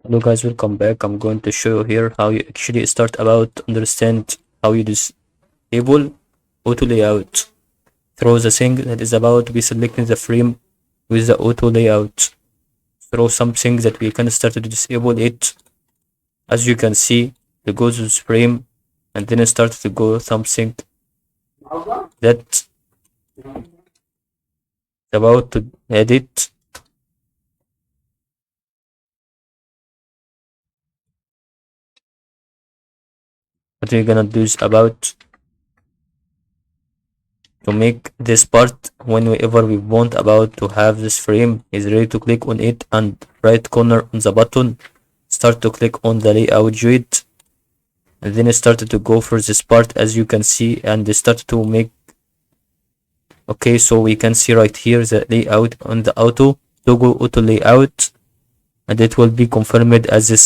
Hello guys, welcome back. I'm going to show you here how you actually start about to understand how you disable auto layout through the thing that is about to be selecting the frame with the auto layout through something that we can start to disable it. As you can see, we go to this frame and then start to go something that about to edit. What we're gonna do is about to make this part whenever we want about to have this frame is ready to click on it, and right corner on the button start to click on the layout joint, and then start to go for this part as you can see and start to make. Okay, so we can see right here the layout on the auto toggle auto layout, and it will be confirmed as this